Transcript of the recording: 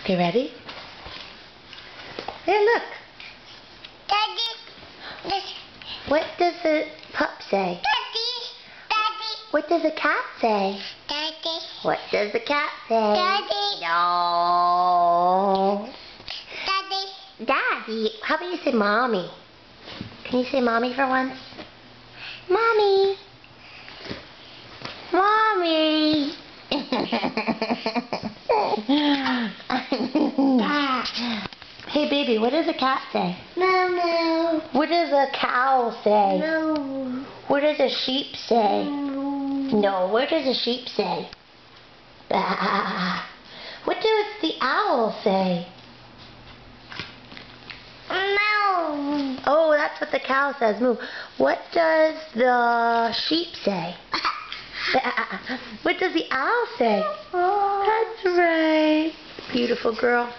Okay, ready? Hey, look. Daddy. What does the pup say? Daddy. What does the cat say? Daddy. What does the cat say? Daddy. No. Daddy. Daddy. How about you say mommy? Can you say mommy for once? Mommy. Mommy. Hey, baby, what does a cat say? No. What does a cow say? No. What does a sheep say? No, what does a sheep say? Bah. What does the owl say? No. Oh, that's what the cow says. Moo. What does the sheep say? Bah. What does the owl say? That's right. Beautiful girl.